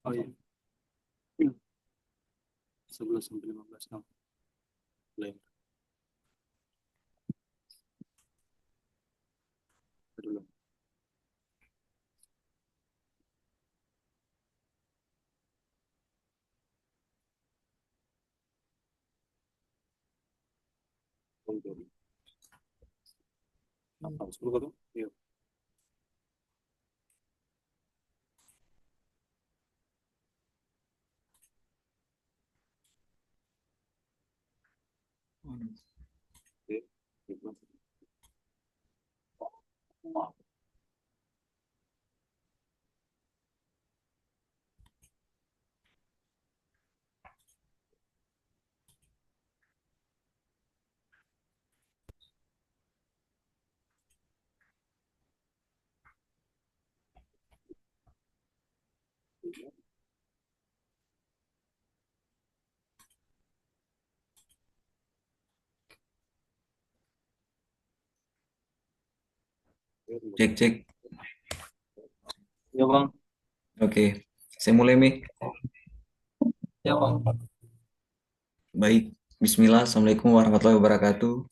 Oh iya, 11 sampai 15 tahun. Boleh. Dulu. Dulu. Apa? 10 kata? Iya. Oke. Gitu. Cek, cek. Ya bang. Oke, saya mulai, Mi. Ya bang. Baik. Bismillah. Assalamualaikum warahmatullahi wabarakatuh.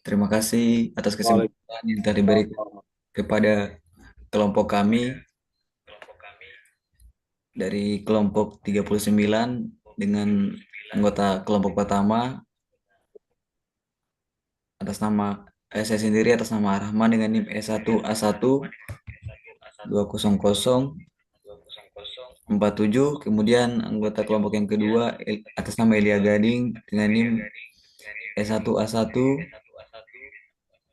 Terima kasih atas kesempatan yang tadi beri Waalaikumsalam. kepada kelompok kami dari kelompok 39 dengan anggota kelompok pertama atas nama saya sendiri atas nama Rahman dengan NIM E1A1 20047. Kemudian anggota kelompok yang kedua atas nama Elia Gading dengan NIM E1A1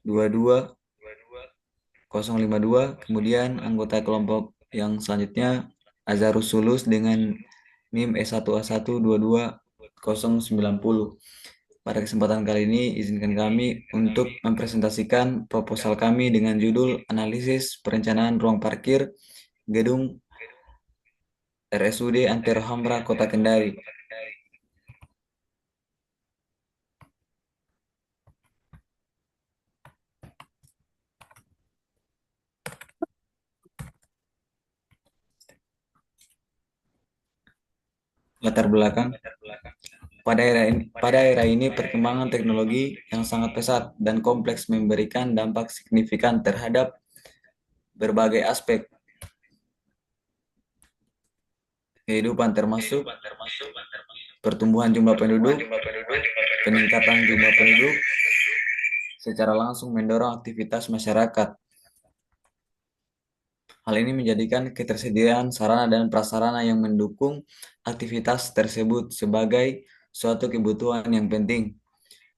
22052. Kemudian anggota kelompok yang selanjutnya Azharus Sulus dengan NIM E1A1 22090. Pada kesempatan kali ini izinkan kami untuk mempresentasikan proposal kami dengan judul Analisis Perencanaan Ruang Parkir Gedung RSUD Antero Hamra Kota Kendari. Latar belakang. Pada era ini perkembangan teknologi yang sangat pesat dan kompleks memberikan dampak signifikan terhadap berbagai aspek kehidupan termasuk pertumbuhan jumlah penduduk, peningkatan jumlah penduduk secara langsung mendorong aktivitas masyarakat. Hal ini menjadikan ketersediaan sarana dan prasarana yang mendukung aktivitas tersebut sebagai suatu kebutuhan yang penting.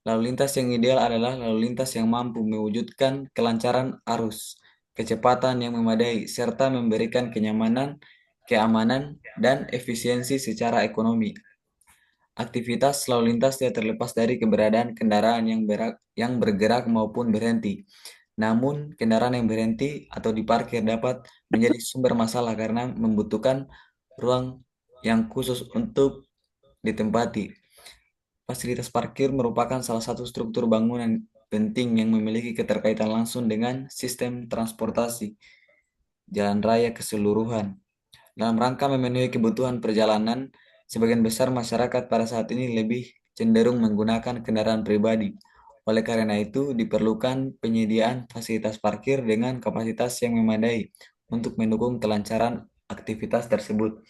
Lalu lintas yang ideal adalah lalu lintas yang mampu mewujudkan kelancaran arus, kecepatan yang memadai, serta memberikan kenyamanan, keamanan, dan efisiensi secara ekonomi. Aktivitas lalu lintas tidak terlepas dari keberadaan kendaraan yang bergerak maupun berhenti. Namun, kendaraan yang berhenti atau diparkir dapat menjadi sumber masalah karena membutuhkan ruang yang khusus untuk ditempati. Fasilitas parkir merupakan salah satu struktur bangunan penting yang memiliki keterkaitan langsung dengan sistem transportasi jalan raya keseluruhan. Dalam rangka memenuhi kebutuhan perjalanan, sebagian besar masyarakat pada saat ini lebih cenderung menggunakan kendaraan pribadi. Oleh karena itu, diperlukan penyediaan fasilitas parkir dengan kapasitas yang memadai untuk mendukung kelancaran aktivitas tersebut.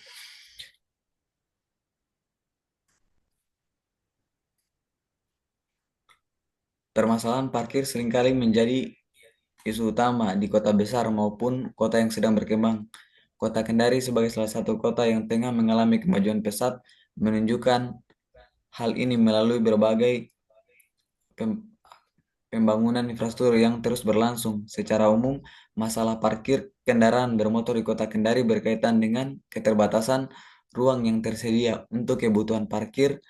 Permasalahan parkir seringkali menjadi isu utama di kota besar maupun kota yang sedang berkembang. Kota Kendari sebagai salah satu kota yang tengah mengalami kemajuan pesat menunjukkan hal ini melalui berbagai pembangunan infrastruktur yang terus berlangsung. Secara umum, masalah parkir kendaraan bermotor di Kota Kendari berkaitan dengan keterbatasan ruang yang tersedia untuk kebutuhan parkir.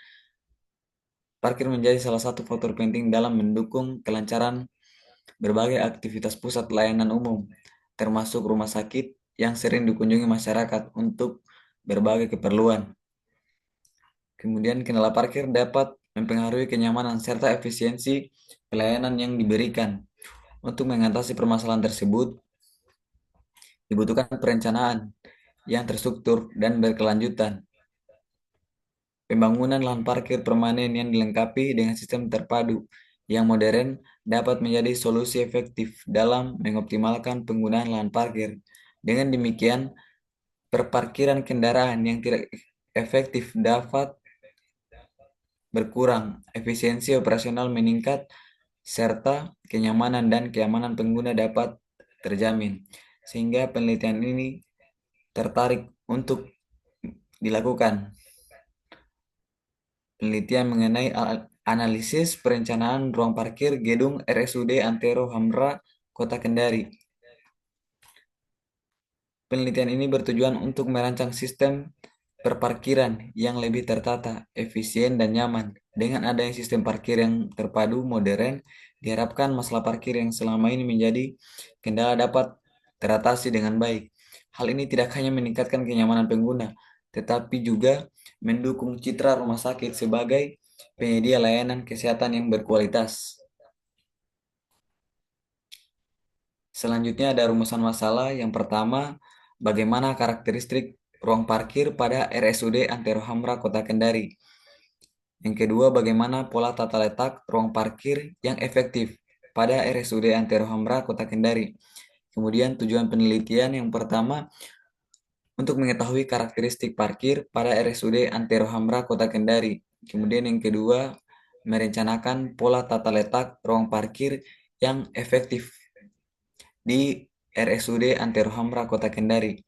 Parkir menjadi salah satu faktor penting dalam mendukung kelancaran berbagai aktivitas pusat layanan umum, termasuk rumah sakit yang sering dikunjungi masyarakat untuk berbagai keperluan. Kemudian kendala parkir dapat mempengaruhi kenyamanan serta efisiensi pelayanan yang diberikan. Untuk mengatasi permasalahan tersebut, dibutuhkan perencanaan yang terstruktur dan berkelanjutan. Pembangunan lahan parkir permanen yang dilengkapi dengan sistem terpadu yang modern dapat menjadi solusi efektif dalam mengoptimalkan penggunaan lahan parkir. Dengan demikian, perparkiran kendaraan yang tidak efektif dapat berkurang, efisiensi operasional meningkat, serta kenyamanan dan keamanan pengguna dapat terjamin. Sehingga penelitian ini tertarik untuk dilakukan penelitian mengenai analisis perencanaan ruang parkir gedung RSUD Antero Hamra, Kota Kendari. Penelitian ini bertujuan untuk merancang sistem perparkiran yang lebih tertata, efisien, dan nyaman. Dengan adanya sistem parkir yang terpadu, modern, diharapkan masalah parkir yang selama ini menjadi kendala dapat teratasi dengan baik. Hal ini tidak hanya meningkatkan kenyamanan pengguna, tetapi juga mendukung citra rumah sakit sebagai penyedia layanan kesehatan yang berkualitas. Selanjutnya ada rumusan masalah. Yang pertama, bagaimana karakteristik ruang parkir pada RSUD Antero Hamra, Kota Kendari. Yang kedua, bagaimana pola tata letak ruang parkir yang efektif pada RSUD Antero Hamra, Kota Kendari. Kemudian tujuan penelitian yang pertama, untuk mengetahui karakteristik parkir pada RSUD Antero Hamra, Kota Kendari. Kemudian yang kedua, merencanakan pola tata letak ruang parkir yang efektif di RSUD Antero Hamra, Kota Kendari.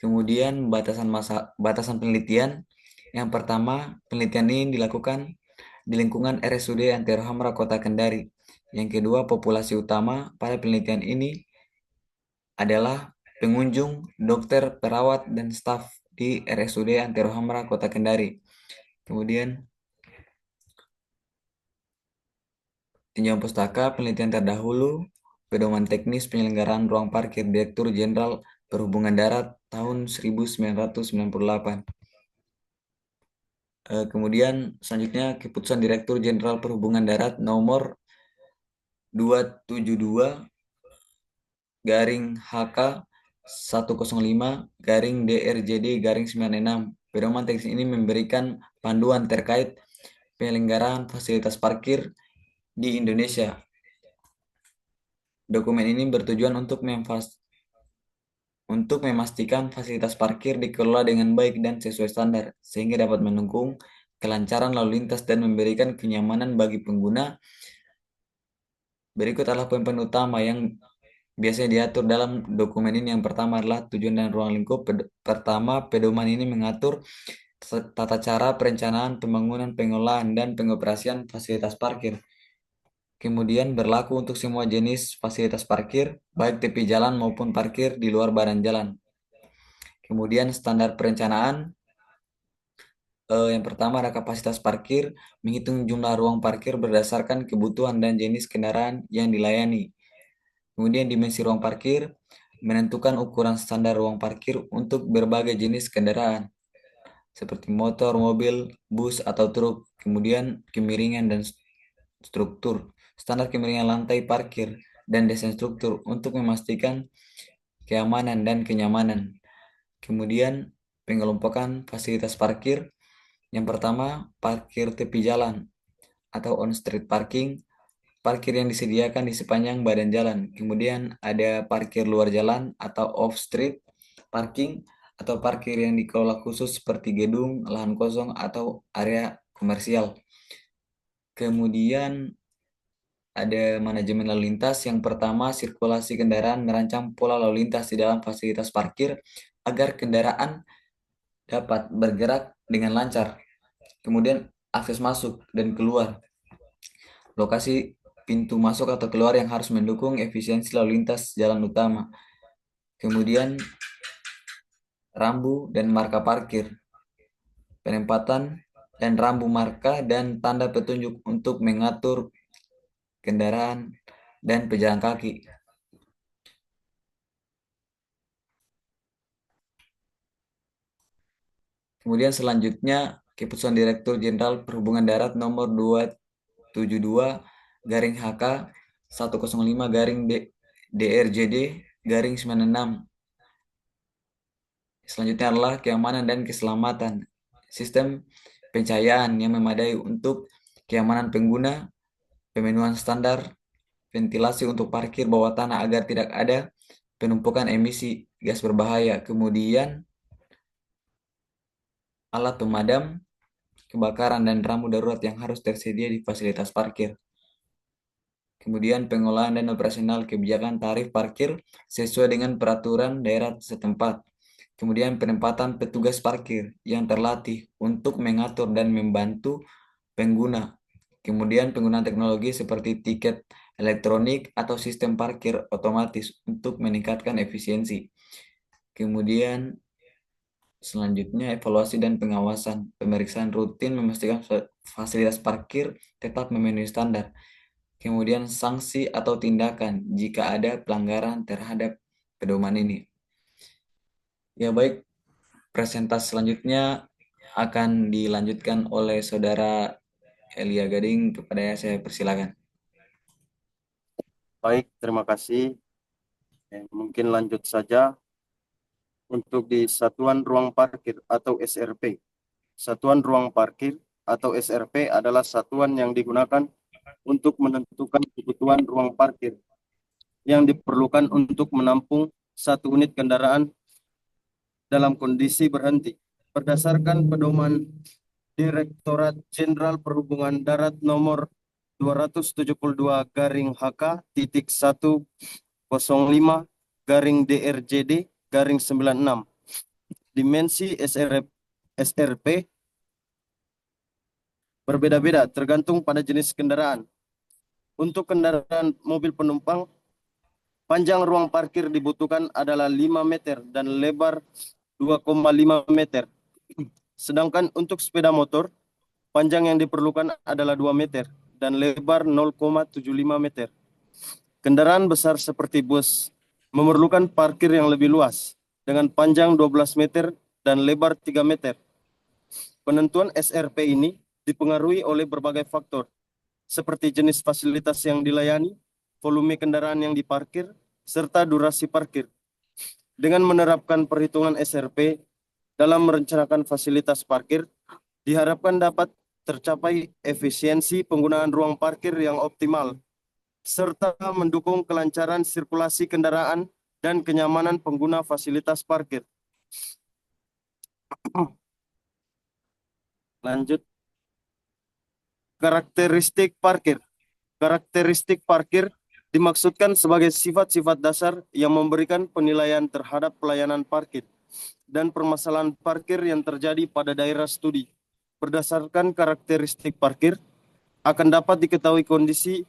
Kemudian batasan penelitian. Yang pertama, penelitian ini dilakukan di lingkungan RSUD Antero Hamra, Kota Kendari. Yang kedua, populasi utama pada penelitian ini adalah pengunjung, dokter, perawat, dan staf di RSUD Antero Hamra, Kota Kendari. Kemudian, tinjauan pustaka penelitian terdahulu, pedoman teknis penyelenggaraan ruang parkir Direktur Jenderal Perhubungan Darat tahun 1998. Kemudian selanjutnya keputusan Direktur Jenderal Perhubungan Darat nomor 272 garing HK 105 garing DRJD garing 96. Pedoman teknis ini memberikan panduan terkait penyelenggaraan fasilitas parkir di Indonesia. Dokumen ini bertujuan untuk memastikan fasilitas parkir dikelola dengan baik dan sesuai standar, sehingga dapat mendukung kelancaran lalu lintas dan memberikan kenyamanan bagi pengguna. Berikut adalah poin-poin utama yang biasanya diatur dalam dokumen ini. Yang pertama adalah tujuan dan ruang lingkup. Pertama, pedoman ini mengatur tata cara perencanaan, pembangunan, pengelolaan, dan pengoperasian fasilitas parkir. Kemudian berlaku untuk semua jenis fasilitas parkir, baik tepi jalan maupun parkir di luar badan jalan. Kemudian standar perencanaan, yang pertama ada kapasitas parkir, menghitung jumlah ruang parkir berdasarkan kebutuhan dan jenis kendaraan yang dilayani. Kemudian dimensi ruang parkir, menentukan ukuran standar ruang parkir untuk berbagai jenis kendaraan, seperti motor, mobil, bus, atau truk. Kemudian kemiringan dan struktur, standar kemiringan lantai parkir, dan desain struktur untuk memastikan keamanan dan kenyamanan. Kemudian pengelompokan fasilitas parkir. Yang pertama, parkir tepi jalan atau on-street parking, parkir yang disediakan di sepanjang badan jalan. Kemudian ada parkir luar jalan atau off-street parking atau parkir yang dikelola khusus seperti gedung, lahan kosong, atau area komersial. Kemudian ada manajemen lalu lintas. Yang pertama, sirkulasi kendaraan, merancang pola lalu lintas di dalam fasilitas parkir agar kendaraan dapat bergerak dengan lancar. Kemudian akses masuk dan keluar, lokasi pintu masuk atau keluar yang harus mendukung efisiensi lalu lintas jalan utama. Kemudian rambu dan marka parkir, penempatan dan rambu marka dan tanda petunjuk untuk mengatur kendaraan dan pejalan kaki. Kemudian selanjutnya keputusan Direktur Jenderal Perhubungan Darat nomor 272 garing HK 105 garing DRJD garing 96 Selanjutnya adalah keamanan dan keselamatan. Sistem pencahayaan yang memadai untuk keamanan pengguna, pemenuhan standar ventilasi untuk parkir bawah tanah agar tidak ada penumpukan emisi gas berbahaya. Kemudian alat pemadam kebakaran dan rambu darurat yang harus tersedia di fasilitas parkir. Kemudian pengolahan dan operasional kebijakan tarif parkir sesuai dengan peraturan daerah setempat. Kemudian penempatan petugas parkir yang terlatih untuk mengatur dan membantu pengguna. Kemudian penggunaan teknologi seperti tiket elektronik atau sistem parkir otomatis untuk meningkatkan efisiensi. Kemudian selanjutnya evaluasi dan pengawasan. Pemeriksaan rutin memastikan fasilitas parkir tetap memenuhi standar. Kemudian sanksi atau tindakan jika ada pelanggaran terhadap pedoman ini. Ya baik, presentasi selanjutnya akan dilanjutkan oleh Saudara Elia Gading. Kepada saya persilakan. Baik, terima kasih. Mungkin lanjut saja untuk di Satuan Ruang Parkir atau SRP. Satuan Ruang Parkir atau SRP adalah satuan yang digunakan untuk menentukan kebutuhan ruang parkir yang diperlukan untuk menampung satu unit kendaraan dalam kondisi berhenti. Berdasarkan pedoman Direktorat Jenderal Perhubungan Darat nomor 272/105/DRJD/96. Dimensi SRP berbeda-beda tergantung pada jenis kendaraan. Untuk kendaraan mobil penumpang, panjang ruang parkir dibutuhkan adalah 5 meter dan lebar 2,5 meter. Sedangkan untuk sepeda motor, panjang yang diperlukan adalah 2 meter dan lebar 0,75 meter. Kendaraan besar seperti bus memerlukan parkir yang lebih luas dengan panjang 12 meter dan lebar 3 meter. Penentuan SRP ini dipengaruhi oleh berbagai faktor, seperti jenis fasilitas yang dilayani, volume kendaraan yang diparkir, serta durasi parkir. Dengan menerapkan perhitungan SRP dalam merencanakan fasilitas parkir, diharapkan dapat tercapai efisiensi penggunaan ruang parkir yang optimal, serta mendukung kelancaran sirkulasi kendaraan dan kenyamanan pengguna fasilitas parkir. Lanjut. Karakteristik parkir. Karakteristik parkir dimaksudkan sebagai sifat-sifat dasar yang memberikan penilaian terhadap pelayanan parkir dan permasalahan parkir yang terjadi pada daerah studi. Berdasarkan karakteristik parkir, akan dapat diketahui kondisi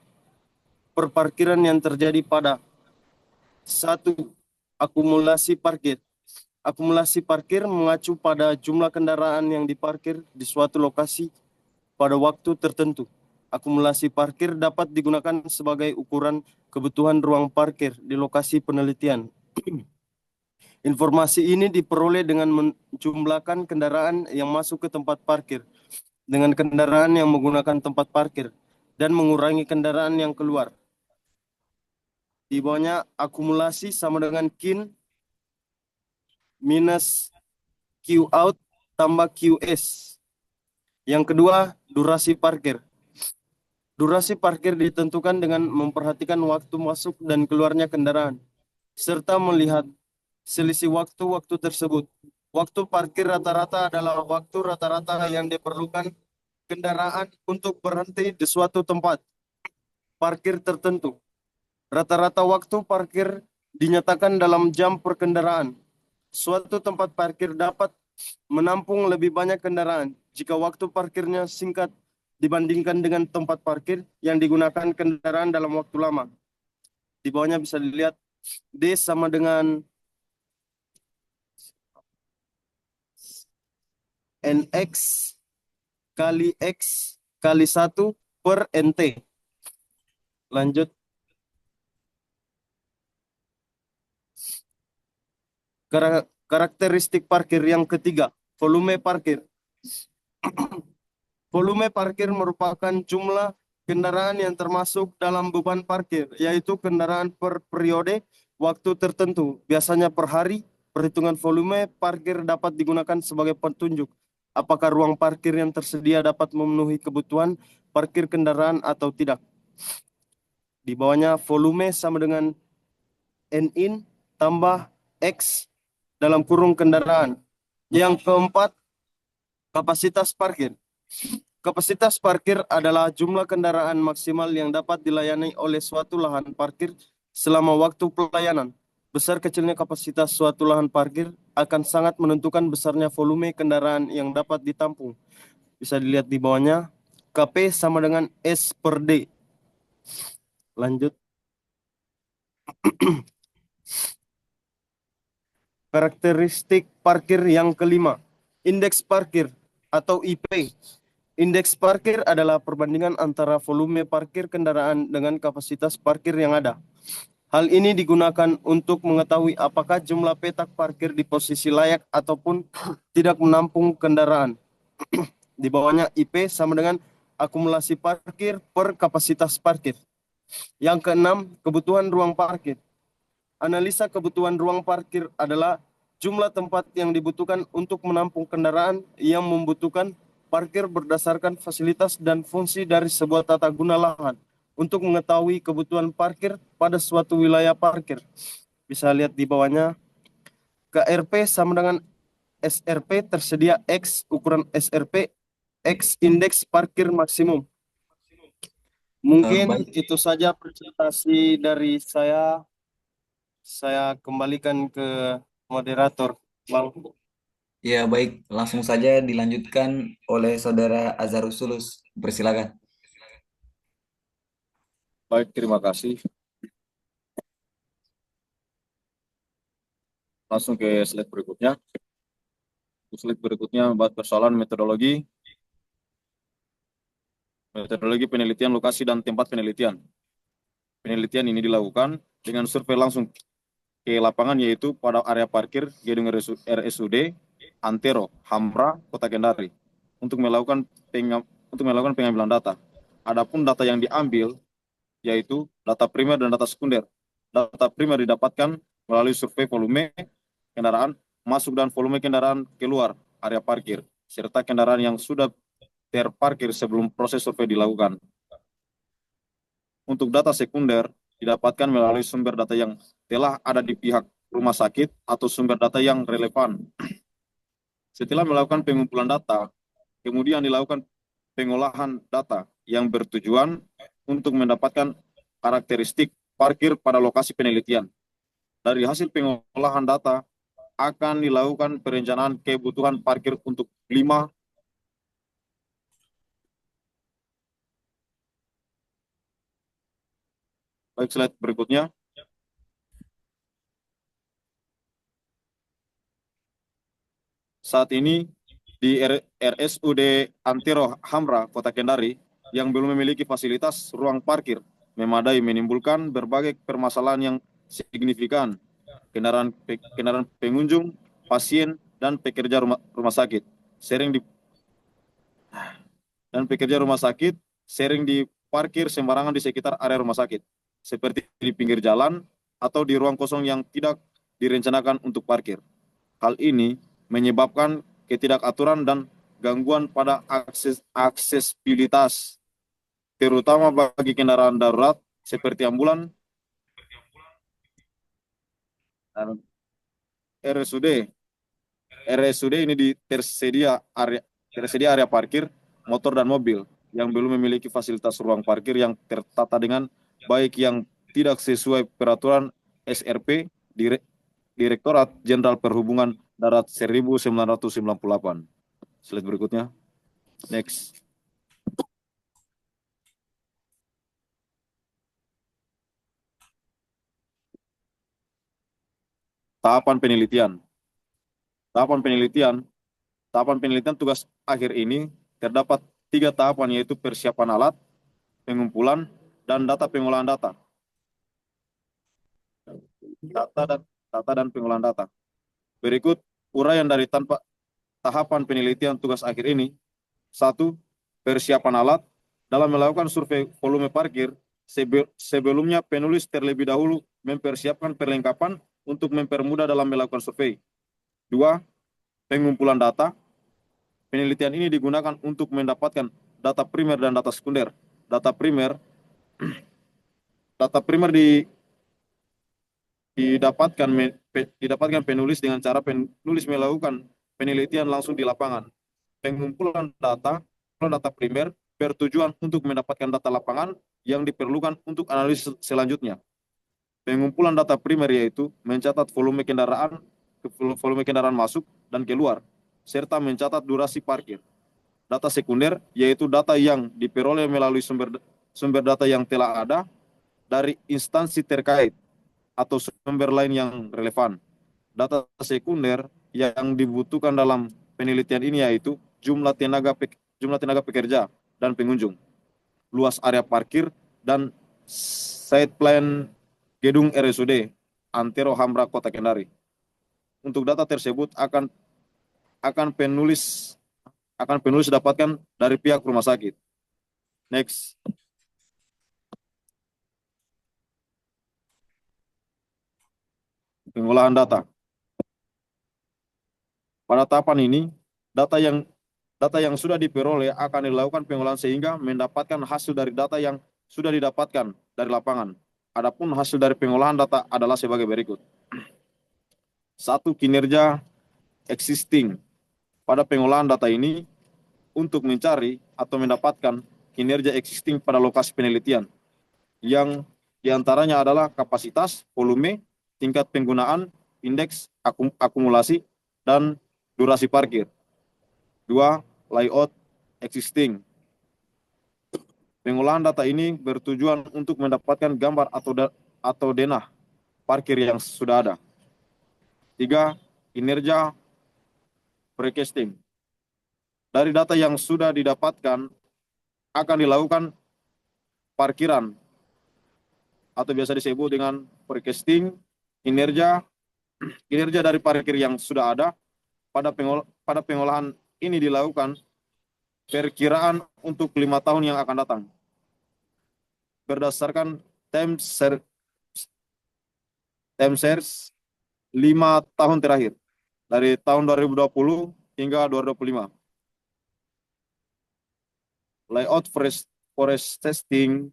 perparkiran yang terjadi pada 1. Akumulasi parkir. Akumulasi parkir mengacu pada jumlah kendaraan yang diparkir di suatu lokasi pada waktu tertentu. Akumulasi parkir dapat digunakan sebagai ukuran kebutuhan ruang parkir di lokasi penelitian. Informasi ini diperoleh dengan menjumlahkan kendaraan yang masuk ke tempat parkir dengan kendaraan yang menggunakan tempat parkir dan mengurangi kendaraan yang keluar. Di bawahnya akumulasi sama dengan KIN minus Q out tambah QS. Yang kedua, durasi parkir. Durasi parkir ditentukan dengan memperhatikan waktu masuk dan keluarnya kendaraan, serta melihat selisih waktu-waktu tersebut. Waktu parkir rata-rata adalah waktu rata-rata yang diperlukan kendaraan untuk berhenti di suatu tempat parkir tertentu. Rata-rata waktu parkir dinyatakan dalam jam perkendaraan. Suatu tempat parkir dapat menampung lebih banyak kendaraan jika waktu parkirnya singkat dibandingkan dengan tempat parkir yang digunakan kendaraan dalam waktu lama. Di bawahnya bisa dilihat D sama dengan NX kali X kali 1 per NT. Lanjut. Karakteristik parkir yang ketiga, volume parkir. Volume parkir merupakan jumlah kendaraan yang termasuk dalam beban parkir, yaitu kendaraan per periode waktu tertentu, biasanya per hari Perhitungan volume parkir dapat digunakan sebagai petunjuk apakah ruang parkir yang tersedia dapat memenuhi kebutuhan parkir kendaraan atau tidak. Di bawahnya volume sama dengan N-in tambah X dalam kurung kendaraan. Yang keempat, kapasitas parkir. Kapasitas parkir adalah jumlah kendaraan maksimal yang dapat dilayani oleh suatu lahan parkir selama waktu pelayanan. Besar kecilnya kapasitas suatu lahan parkir akan sangat menentukan besarnya volume kendaraan yang dapat ditampung. Bisa dilihat di bawahnya, KP sama dengan S per D. Lanjut. Karakteristik parkir yang kelima, indeks parkir atau IP. Indeks parkir adalah perbandingan antara volume parkir kendaraan dengan kapasitas parkir yang ada. Hal ini digunakan untuk mengetahui apakah jumlah petak parkir di posisi layak ataupun tidak menampung kendaraan. Di bawahnya IP sama dengan akumulasi parkir per kapasitas parkir. Yang keenam, kebutuhan ruang parkir. Analisa kebutuhan ruang parkir adalah jumlah tempat yang dibutuhkan untuk menampung kendaraan yang membutuhkan parkir berdasarkan fasilitas dan fungsi dari sebuah tata guna lahan. Untuk mengetahui kebutuhan parkir pada suatu wilayah parkir, bisa lihat di bawahnya, KRP sama dengan SRP, tersedia X ukuran SRP, X indeks parkir maksimum. Mungkin Baik, itu saja presentasi dari saya. Saya kembalikan ke moderator, Bang. ya baik, langsung saja dilanjutkan oleh Saudara Azharus Sulus. Persilakan. Baik, terima kasih. Langsung ke slide berikutnya. Slide berikutnya membahas persoalan metodologi penelitian lokasi dan tempat penelitian. Penelitian ini dilakukan dengan survei langsung ke lapangan, yaitu pada area parkir gedung RSUD Antero, Hamra, Kota Kendari, untuk melakukan pengambilan data. Adapun data yang diambil yaitu data primer dan data sekunder. Data primer didapatkan melalui survei volume kendaraan masuk dan volume kendaraan keluar area parkir, serta kendaraan yang sudah terparkir sebelum proses survei dilakukan. Untuk data sekunder didapatkan melalui sumber data yang telah ada di pihak rumah sakit atau sumber data yang relevan. Setelah melakukan pengumpulan data, kemudian dilakukan pengolahan data yang bertujuan untuk mendapatkan karakteristik parkir pada lokasi penelitian. Dari hasil pengolahan data akan dilakukan perencanaan kebutuhan parkir untuk 5 baik, slide berikutnya. Saat ini di RSUD Antero Hamra, Kota Kendari, yang belum memiliki fasilitas ruang parkir memadai menimbulkan berbagai permasalahan yang signifikan. Kendaraan pengunjung, pasien, dan pekerja rumah sakit sering diparkir sembarangan di sekitar area rumah sakit, seperti di pinggir jalan atau di ruang kosong yang tidak direncanakan untuk parkir. Hal ini menyebabkan ketidakaturan dan gangguan pada aksesibilitas, terutama bagi kendaraan darurat seperti ambulan dan RSUD. RSUD ini tersedia area parkir motor dan mobil yang belum memiliki fasilitas ruang parkir yang tertata dengan baik, yang tidak sesuai peraturan SRP Direktorat Jenderal Perhubungan Darat 1998. Slide berikutnya. Next. Tahapan penelitian. Tahapan penelitian tugas akhir ini terdapat 3 tahapan, yaitu persiapan alat, pengumpulan, dan data pengolahan data. Data dan pengolahan data. Berikut uraian dari tahapan penelitian tugas akhir ini. 1. Persiapan alat. Dalam melakukan survei volume parkir, sebelumnya penulis terlebih dahulu mempersiapkan perlengkapan untuk mempermudah dalam melakukan survei. 2. Pengumpulan data. Penelitian ini digunakan untuk mendapatkan data primer dan data sekunder. Data primer didapatkan penulis dengan cara penulis melakukan penelitian langsung di lapangan. Pengumpulan data primer bertujuan untuk mendapatkan data lapangan yang diperlukan untuk analisis selanjutnya. Pengumpulan data primer yaitu mencatat volume kendaraan masuk dan keluar, serta mencatat durasi parkir. Data sekunder yaitu data yang diperoleh melalui sumber data yang telah ada dari instansi terkait atau sumber lain yang relevan. Data sekunder yang dibutuhkan dalam penelitian ini yaitu jumlah tenaga pekerja dan pengunjung, luas area parkir, dan site plan gedung RSUD Antero Hamra Kota Kendari. Untuk data tersebut akan penulis dapatkan dari pihak rumah sakit. Next. Pengolahan data. Pada tahapan ini, data yang sudah diperoleh akan dilakukan pengolahan sehingga mendapatkan hasil dari data yang sudah didapatkan dari lapangan. Adapun hasil dari pengolahan data adalah sebagai berikut. 1. Kinerja existing. Pada pengolahan data ini, untuk mencari atau mendapatkan kinerja existing pada lokasi penelitian, yang diantaranya adalah kapasitas, volume, tingkat penggunaan, indeks akumulasi, dan durasi parkir. 2. Layout existing. Pengolahan data ini bertujuan untuk mendapatkan gambar atau denah parkir yang sudah ada. 3. Kinerja forecasting. Dari data yang sudah didapatkan akan dilakukan parkiran atau biasa disebut dengan forecasting. Kinerja dari parkir yang sudah ada pada pengolahan ini dilakukan perkiraan untuk 5 tahun yang akan datang berdasarkan time series 5 tahun terakhir dari tahun 2020 hingga 2025. Layout forest testing.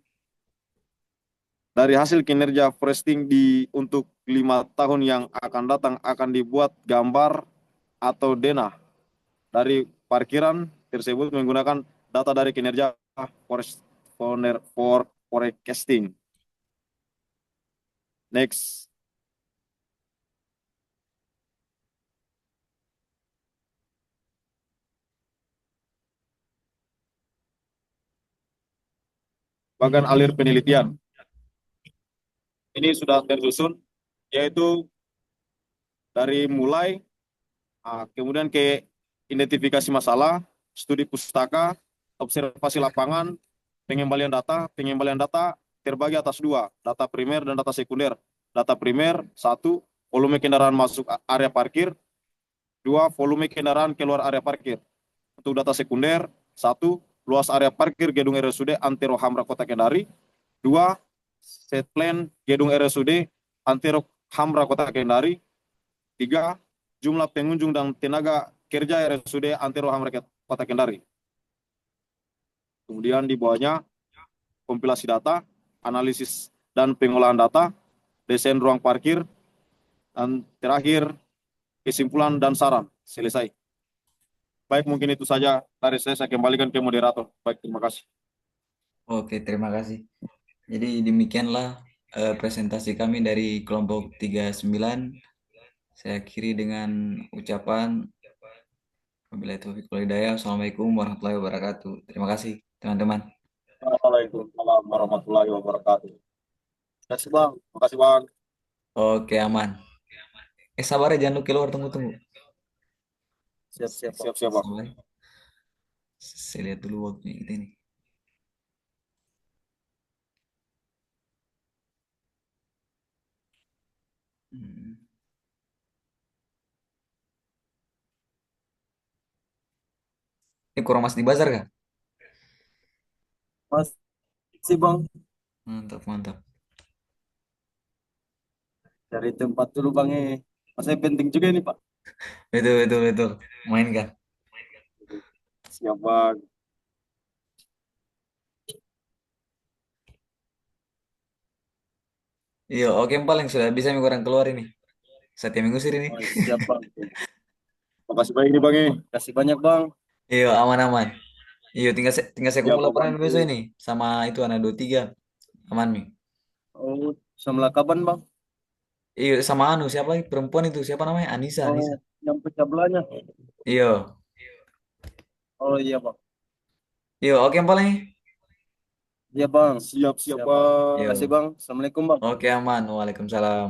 Dari hasil kinerja foresting untuk 5 tahun yang akan datang akan dibuat gambar atau denah dari parkiran tersebut menggunakan data dari kinerja forecasting. Next. Bagian alir penelitian. Ini sudah tersusun, yaitu dari mulai kemudian ke identifikasi masalah, studi pustaka, observasi lapangan, pengembalian data terbagi atas 2, data primer dan data sekunder. Data primer, 1, volume kendaraan masuk area parkir, 2, volume kendaraan keluar area parkir. Untuk data sekunder, 1, luas area parkir gedung RSUD Antero Hamra Kota Kendari, 2, set plan gedung RSUD Antero Hamra Kota Kendari, 3, jumlah pengunjung dan tenaga kerja RSUD Antero Hamra Kota Kendari. Kemudian di bawahnya kompilasi data, analisis dan pengolahan data, desain ruang parkir, dan terakhir kesimpulan dan saran. Selesai. Baik, mungkin itu saja dari saya kembalikan ke moderator. Baik, terima kasih. Oke, terima kasih. Jadi demikianlah presentasi kami dari kelompok 39. Saya akhiri dengan ucapan wabillahi taufiq wal hidayah. Assalamualaikum warahmatullahi wabarakatuh. Terima kasih, teman-teman. Waalaikumsalam warahmatullahi wabarakatuh. Terima kasih, Bang. Terima kasih, Bang. Oke, aman. Sabar ya, jangan lu keluar, tunggu. Siap, Bang. Sabar. Saya lihat dulu waktunya kita ini. Ini kurang mas di bazar kah? Masih, Bang. Mantap, mantap. Dari tempat dulu Bang Masanya penting juga ini Pak. Betul, betul, betul. Mainkan. Siap Bang. Iya, oke paling sudah bisa minggu orang keluar ini. Setiap minggu sih ini. Oh, siap Bang. Makasih banyak nih Bang. Kasih banyak Bang. Iya, aman-aman. Iya, tinggal saya kumpul Siapa laporan bantu. besok ini sama itu anak 23. Aman mi. Oh, sama kaban Bang. Iya, sama anu siapa lagi perempuan itu siapa namanya? Anissa, Anissa. Oh, yang pecah belahnya. Iya. Oh iya Bang. Iya, oke paling. Iya Bang. Siap, siap Siap Bang. Bang. Terima kasih Iya. Bang. Assalamualaikum Bang. Oke aman. Waalaikumsalam.